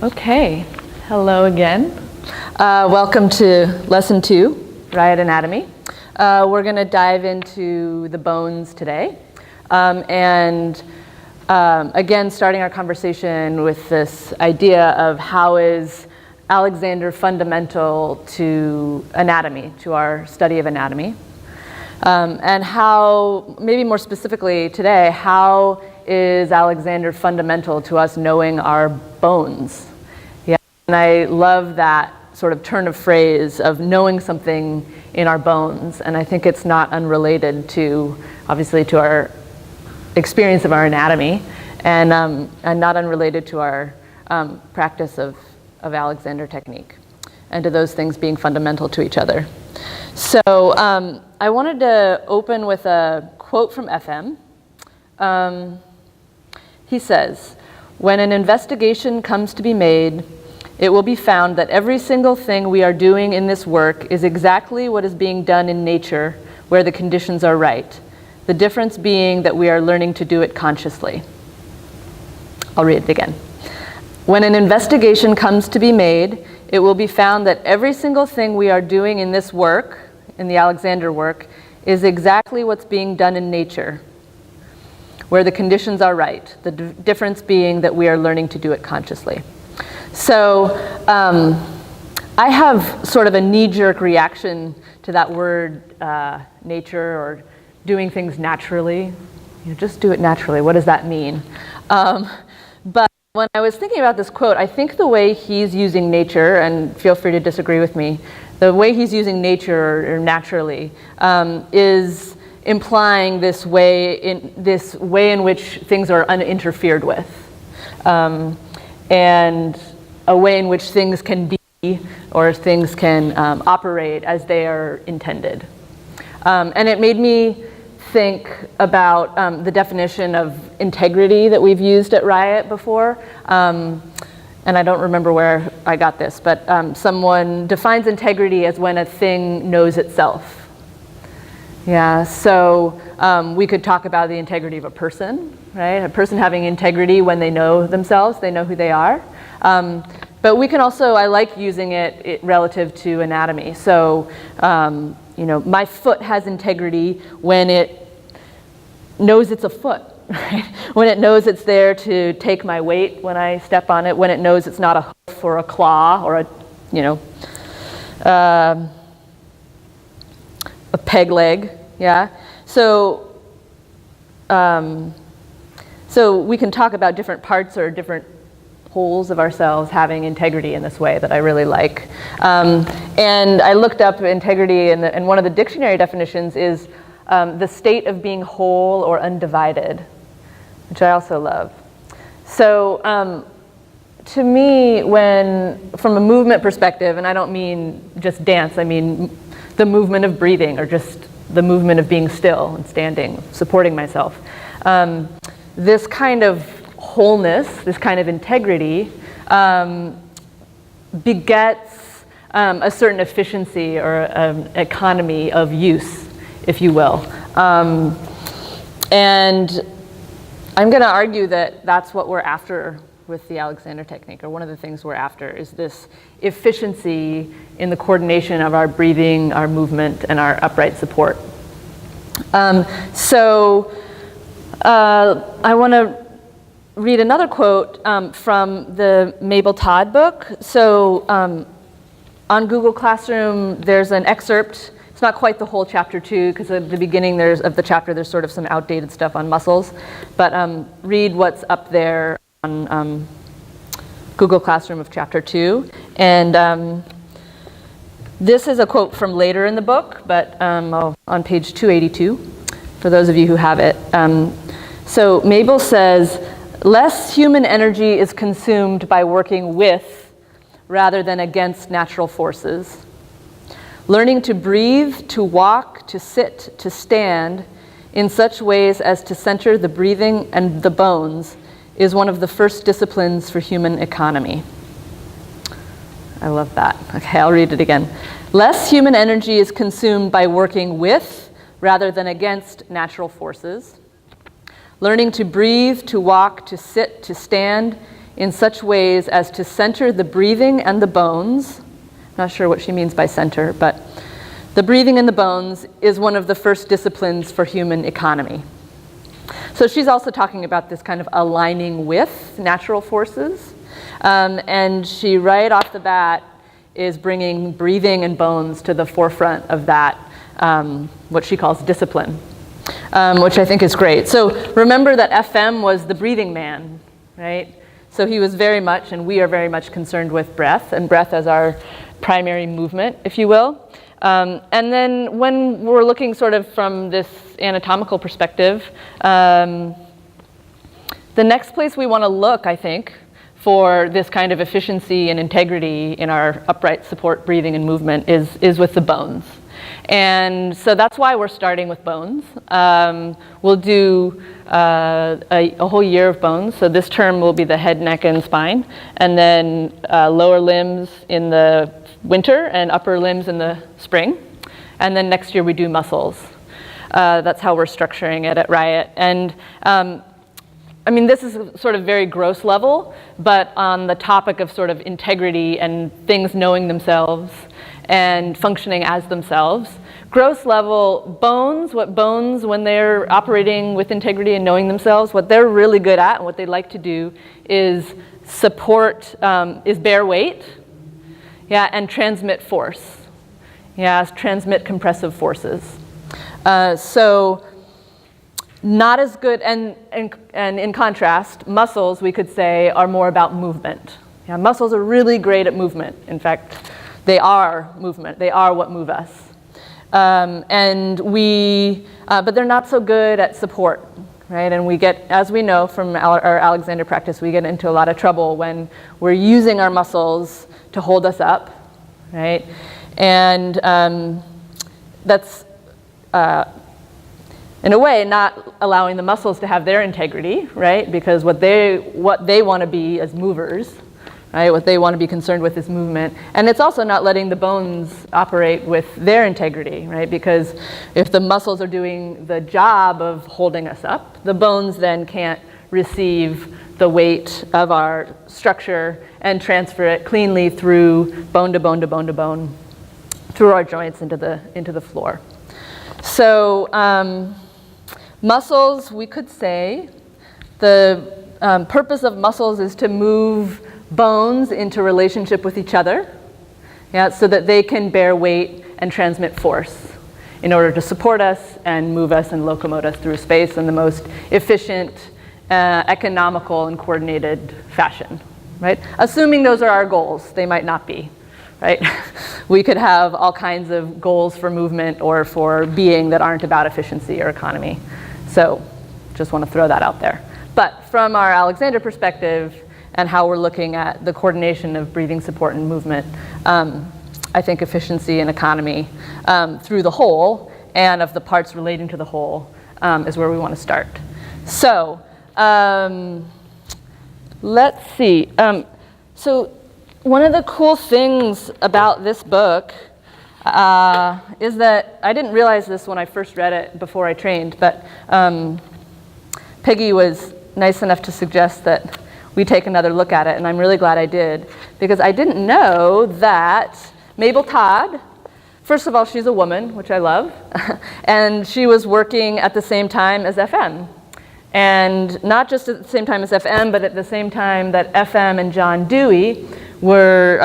Okay, hello again. Welcome to lesson 2, Riot Anatomy. We're going to dive into the bones today. Again, starting our conversation with this idea of how is Alexander fundamental to anatomy, to our study of anatomy. And how, maybe more specifically today, how is Alexander fundamental to us knowing our bones? Yeah, and I love that sort of turn of phrase of knowing something in our bones, and I think it's not unrelated to, obviously, to our experience of our anatomy, and not unrelated to our practice of Alexander technique, and to those things being fundamental to each other. So I wanted to open with a quote from FM. He says, "When an investigation comes to be made, it will be found that every single thing we are doing in this work is exactly what is being done in nature where the conditions are right, the difference being that we are learning to do it consciously." I'll read it again. "When an investigation comes to be made, it will be found that every single thing we are doing in this work, in the Alexander work, is exactly what's being done in nature, where the conditions are right, the difference being that we are learning to do it consciously." So I have sort of a knee-jerk reaction to that word nature, or doing things naturally. You know, just do it naturally. What does that mean? But when I was thinking about this quote, I think the way he's using nature, and feel free to disagree with me, the way he's using nature or naturally is implying this way in which things are uninterfered with, and a way in which things can be or things can operate as they are intended. And it made me think about the definition of integrity that we've used at Riot before. And I don't remember where I got this, but someone defines integrity as when a thing knows itself. Yeah, so we could talk about the integrity of a person, right? A person having integrity when they know themselves, they know who they are. But we can also, I like using it relative to anatomy. So, you know, my foot has integrity when it knows it's a foot, right? When it knows it's there to take my weight when I step on it, when it knows it's not a hoof or a claw or a, you know, a peg leg, yeah? So we can talk about different parts or different wholes of ourselves having integrity in this way that I really like. And I looked up integrity, and one of the dictionary definitions is the state of being whole or undivided, which I also love. So to me, from a movement perspective, and I don't mean just dance, I mean the movement of breathing, or just the movement of being still and standing, supporting myself. This kind of wholeness, this kind of integrity, begets a certain efficiency or an economy of use, if you will. And I'm going to argue that that's what we're after with the Alexander technique, or one of the things we're after is this efficiency in the coordination of our breathing, our movement, and our upright support. So I want to read another quote from the Mabel Todd book. So on Google Classroom, there's an excerpt. It's not quite the whole chapter 2, because at the beginning of the chapter, there's sort of some outdated stuff on muscles. But read what's up there on Google Classroom of chapter 2. And this is a quote from later in the book, but on page 282, for those of you who have it. So Mabel says, "Less human energy is consumed by working with rather than against natural forces. Learning to breathe, to walk, to sit, to stand in such ways as to center the breathing and the bones is one of the first disciplines for human economy." I love that. Okay, I'll read it again. "Less human energy is consumed by working with rather than against natural forces. Learning to breathe, to walk, to sit, to stand in such ways as to center the breathing and the bones. Not sure what she means by center, but the breathing and the bones is one of the first disciplines for human economy. So she's also talking about this kind of aligning with natural forces. And she, right off the bat, is bringing breathing and bones to the forefront of that, what she calls discipline, which I think is great. So remember that FM was the breathing man, right? So he was very much, and we are very much concerned with breath, and breath as our primary movement, if you will. And then when we're looking sort of from this anatomical perspective, the next place we want to look, I think, for this kind of efficiency and integrity in our upright support breathing and movement is with the bones. And so that's why we're starting with bones. We'll do a whole year of bones. So this term will be the head, neck, and spine, and then lower limbs in the winter and upper limbs in the spring. And then next year we do muscles. That's how we're structuring it at Riot. And I mean, this is sort of very gross level, but on the topic of sort of integrity and things knowing themselves and functioning as themselves. Gross level, bones, when they're operating with integrity and knowing themselves, what they're really good at and what they like to do is support, is bear weight, yeah, and transmit force. Yeah, transmit compressive forces. So not as good, and in contrast, muscles, we could say, are more about movement. Yeah, muscles are really great at movement. In fact, they are movement. They are what move us. And we, but they're not so good at support, right? And we get, as we know from our Alexander practice, we get into a lot of trouble when we're using our muscles to hold us up, right? And that's, in a way, not allowing the muscles to have their integrity, right? Because what they want to be as movers, right? What they want to be concerned with is movement. And it's also not letting the bones operate with their integrity, right? Because if the muscles are doing the job of holding us up, the bones then can't receive the weight of our structure and transfer it cleanly through bone to bone to bone to bone, through our joints into the floor. So muscles, we could say, the purpose of muscles is to move bones into relationship with each other, yeah, so that they can bear weight and transmit force in order to support us and move us and locomote us through space in the most efficient, economical, and coordinated fashion, right? Assuming those are our goals, they might not be, right? We could have all kinds of goals for movement or for being that aren't about efficiency or economy. So just want to throw that out there. But from our Alexander perspective and how we're looking at the coordination of breathing support and movement, I think efficiency and economy through the whole and of the parts relating to the whole is where we want to start. So let's see. So one of the cool things about this book is that I didn't realize this when I first read it before I trained, but Peggy was nice enough to suggest that we take another look at it, and I'm really glad I did, because I didn't know that Mabel Todd, first of all, she's a woman, which I love, and she was working at the same time as FM. And not just at the same time as FM, but at the same time that FM and John Dewey were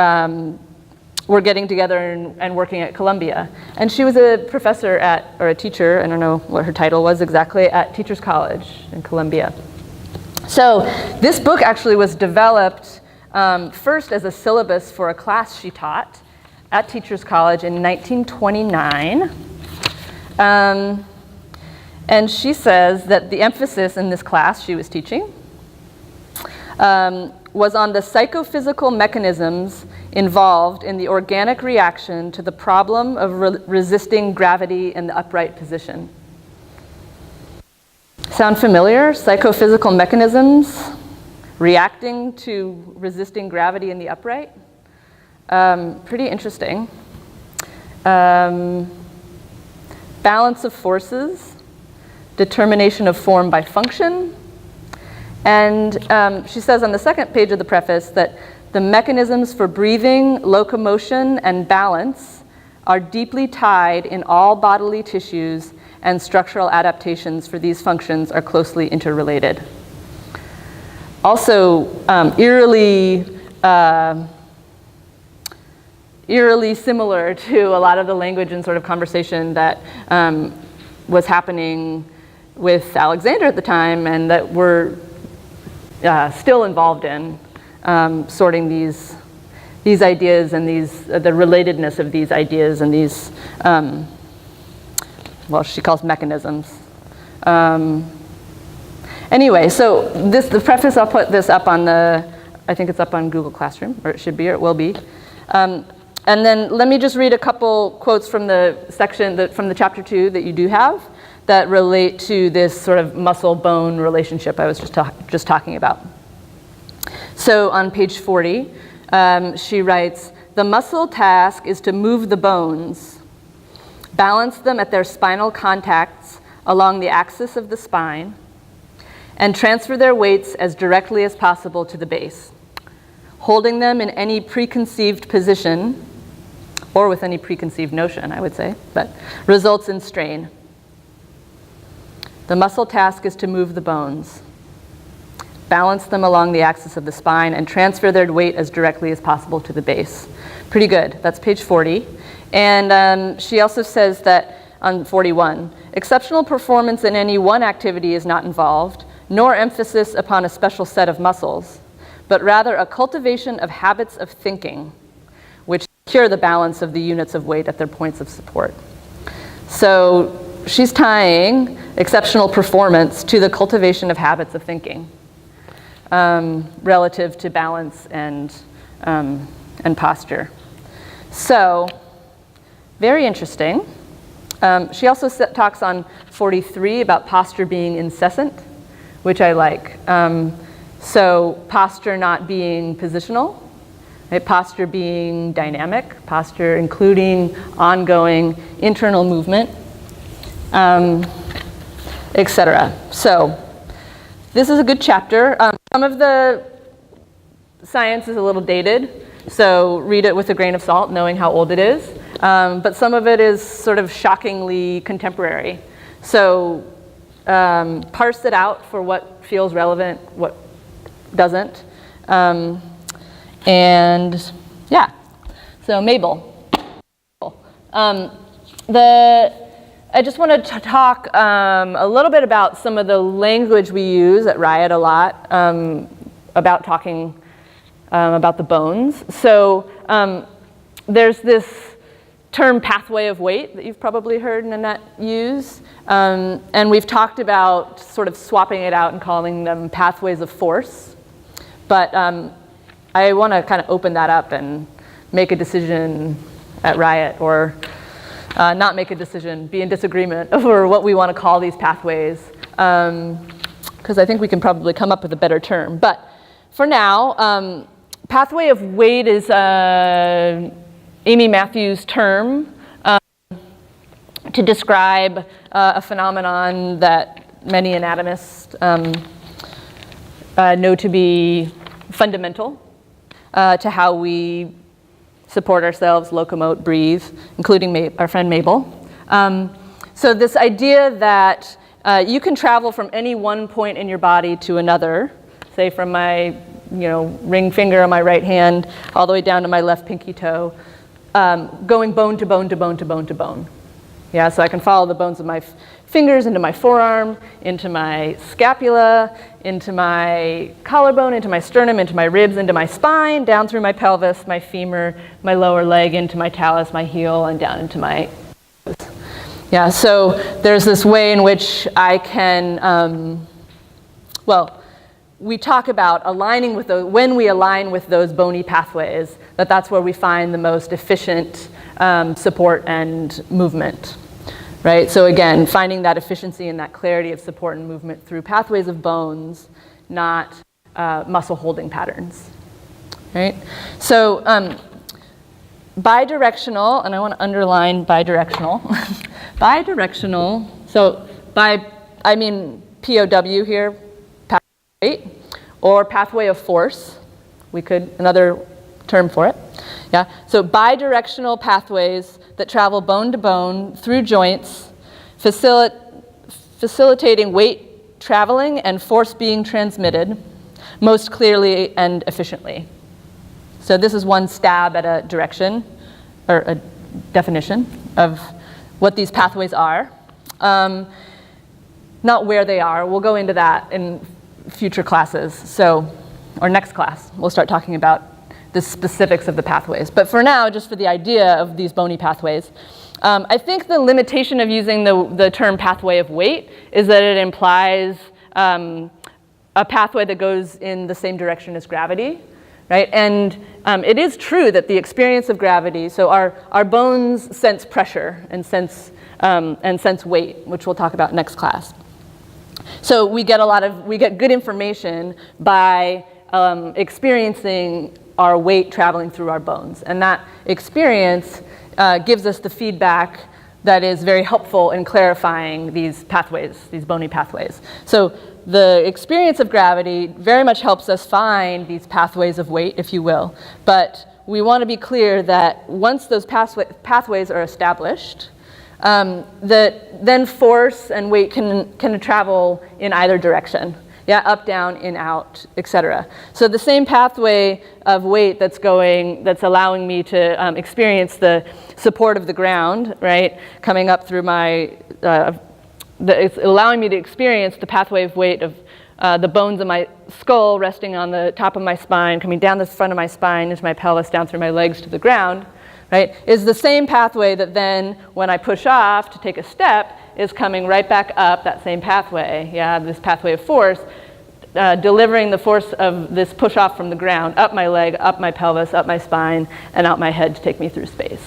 getting together and working at Columbia. And she was a professor or a teacher, I don't know what her title was exactly, at Teachers College in Columbia. So this book actually was developed first as a syllabus for a class she taught at Teachers College in 1929. And she says that the emphasis in this class she was teaching was on the psychophysical mechanisms involved in the organic reaction to the problem of resisting gravity in the upright position. Sound familiar? Psychophysical mechanisms reacting to resisting gravity in the upright? Pretty interesting. Balance of forces, determination of form by function, And she says on the second page of the preface that the mechanisms for breathing, locomotion, and balance are deeply tied in all bodily tissues, and structural adaptations for these functions are closely interrelated. Also, eerily similar to a lot of the language and sort of conversation that was happening with Alexander at the time, and that we're still involved in sorting these ideas and the relatedness of these ideas and these, well, she calls mechanisms. Anyway, so the preface, I'll put this up on I think it's up on Google Classroom, or it should be, or it will be. And then let me just read a couple quotes from the section, from the chapter 2 that you do have, that relate to this sort of muscle-bone relationship I was just talking about. So on page 40, she writes, "The muscle task is to move the bones, balance them at their spinal contacts along the axis of the spine, and transfer their weights as directly as possible to the base. Holding them in any preconceived position, or with any preconceived notion, I would say, but results in strain. The muscle task is to move the bones, balance them along the axis of the spine, and transfer their weight as directly as possible to the base." Pretty good. That's page 40. And she also says that on 41, "Exceptional performance in any one activity is not involved, nor emphasis upon a special set of muscles, but rather a cultivation of habits of thinking, which secure the balance of the units of weight at their points of support." So she's tying exceptional performance to the cultivation of habits of thinking relative to balance and posture. So, very interesting. She also talks on 43 about posture being incessant, which I like. So posture not being positional, right? Posture being dynamic, posture including ongoing internal movement, etc. So this is a good chapter. Some of the science is a little dated, so read it with a grain of salt, knowing how old it is. But some of it is sort of shockingly contemporary. So parse it out for what feels relevant, what doesn't. And yeah, so Mabel. I just wanted to talk a little bit about some of the language we use at Riot a lot about talking about the bones. So there's this term pathway of weight that you've probably heard Nanette use. And we've talked about sort of swapping it out and calling them pathways of force. But I want to kind of open that up and make a decision at Riot, or not make a decision, be in disagreement over what we want to call these pathways, because I think we can probably come up with a better term. But for now, pathway of weight is Amy Matthews' term to describe a phenomenon that many anatomists know to be fundamental to how we support ourselves, locomote, breathe, including our friend Mabel. So this idea that you can travel from any one point in your body to another, say from my ring finger on my right hand all the way down to my left pinky toe, going bone to bone to bone to bone to bone. Yeah, so I can follow the bones of my fingers into my forearm, into my scapula, into my collarbone, into my sternum, into my ribs, into my spine, down through my pelvis, my femur, my lower leg, into my talus, my heel, and down into my toes. Yeah, so there's this way in which I can, we talk about aligning with those, when we align with those bony pathways, that's where we find the most efficient support and movement. Right, so again, finding that efficiency and that clarity of support and movement through pathways of bones, not muscle holding patterns. Right, so bidirectional, and I want to underline bidirectional. Bidirectional, so I mean POW here, pathway of weight. or pathway of force. Another term for it. Yeah. So bidirectional pathways that travel bone to bone through joints, facilitating weight traveling and force being transmitted most clearly and efficiently. So this is one stab at a direction, or a definition of what these pathways are. Not where they are. We'll go into that in future classes. Or next class, we'll start talking about the specifics of the pathways. But for now, just for the idea of these bony pathways, I think the limitation of using the term pathway of weight is that it implies a pathway that goes in the same direction as gravity, right? And it is true that the experience of gravity, so our bones sense pressure and sense weight, which we'll talk about next class. So we get good information by experiencing our weight traveling through our bones. And that experience gives us the feedback that is very helpful in clarifying these pathways, these bony pathways. So the experience of gravity very much helps us find these pathways of weight, if you will. But we want to be clear that once those pathways are established, that then force and weight can travel in either direction. Yeah, up, down, in, out, etc. So the same pathway of weight that's allowing me to experience the support of the ground, right, coming up through my, it's allowing me to experience the pathway of weight of the bones of my skull resting on the top of my spine, coming down the front of my spine into my pelvis, down through my legs to the ground, right, is the same pathway that then, when I push off to take a step, is coming right back up that same pathway, this pathway of force, delivering the force of this push off from the ground, up my leg, up my pelvis, up my spine, and out my head to take me through space.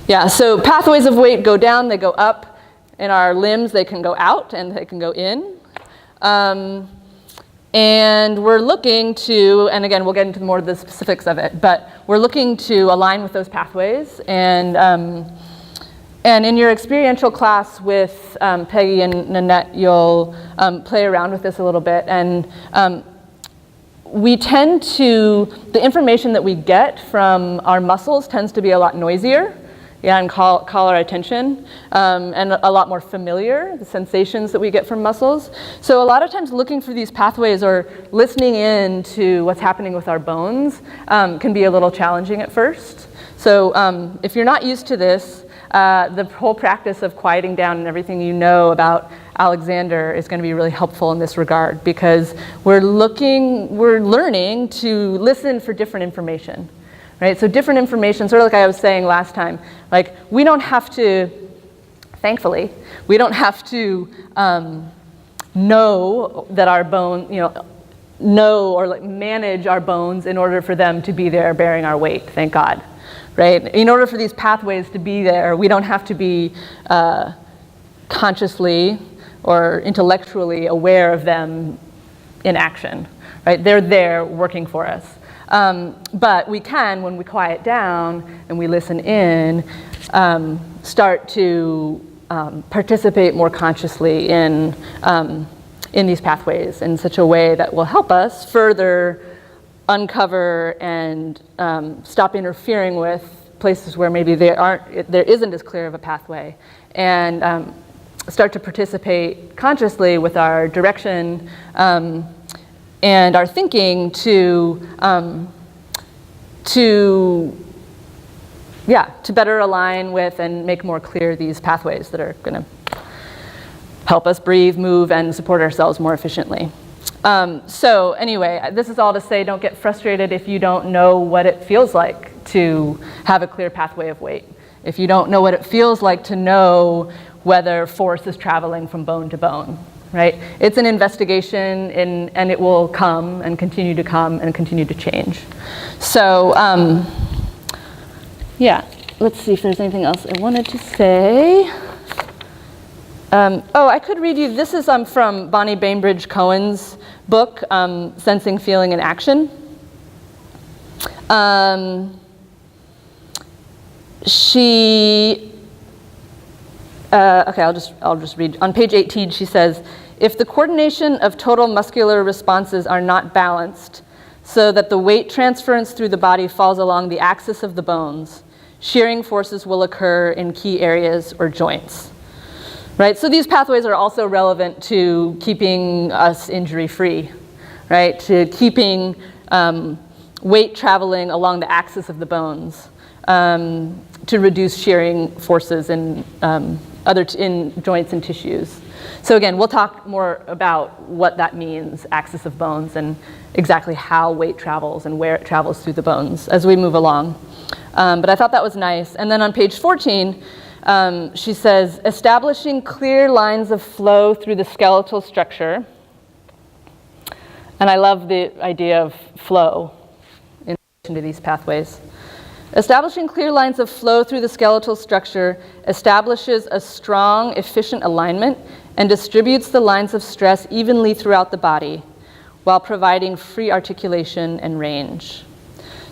Yeah, so pathways of weight go down, they go up. In our limbs, they can go out and they can go in. And we're looking to, and again, we'll get into more of the specifics of it, but we're looking to align with those pathways. And in your experiential class with Peggy and Nanette, you'll play around with this a little bit. And we tend to, the information that we get from our muscles tends to be a lot noisier, and call our attention, and a lot more familiar, the sensations that we get from muscles. So a lot of times looking for these pathways or listening in to what's happening with our bones can be a little challenging at first. So if you're not used to this, the whole practice of quieting down and everything you know about Alexander is going to be really helpful in this regard, because we're learning to listen for different information. Right? So different information, sort of like I was saying last time, like we don't have to, thankfully, we don't have to know that our bone, know or like manage our bones in order for them to be there bearing our weight, thank God. Right? In order for these pathways to be there, we don't have to be consciously or intellectually aware of them in action. Right? They're there working for us. But we can, when we quiet down and we listen in, start to participate more consciously in these pathways in such a way that will help us further uncover and stop interfering with places where maybe there isn't as clear of a pathway, and start to participate consciously with our direction and our thinking to better align with and make more clear these pathways that are going to help us breathe, move, and support ourselves more efficiently. So anyway, this is all to say, don't get frustrated if you don't know what it feels like to have a clear pathway of weight. If you don't know what it feels like to know whether force is traveling from bone to bone. Right? It's an investigation, and it will come and continue to come and continue to change. So, let's see if there's anything else I wanted to say. I could read you, this is from Bonnie Bainbridge Cohen's book, Sensing, Feeling, and Action. I'll just read. On page 18, she says, If the coordination of total muscular responses are not balanced so that the weight transference through the body falls along the axis of the bones, shearing forces will occur in key areas or joints. Right? So these pathways are also relevant to keeping us injury-free, right? To keeping weight traveling along the axis of the bones, to reduce shearing forces in in joints and tissues. So again, we'll talk more about what that means, axis of bones, and exactly how weight travels and where it travels through the bones as we move along. But I thought that was nice. And then on page 14, she says, establishing clear lines of flow through the skeletal structure. And I love the idea of flow in relation to these pathways. Establishing clear lines of flow through the skeletal structure establishes a strong, efficient alignment and distributes the lines of stress evenly throughout the body while providing free articulation and range.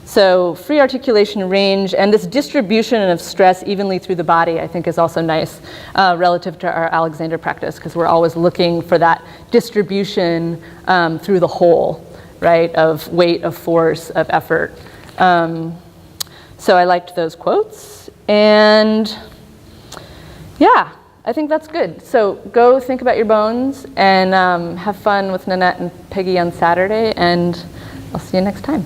So free articulation, range, and this distribution of stress evenly through the body, I think, is also nice relative to our Alexander practice, because we're always looking for that distribution through the whole, right, of weight, of force, of effort. So I liked those quotes, and yeah, I think that's good. So go think about your bones and have fun with Nanette and Peggy on Saturday, and I'll see you next time.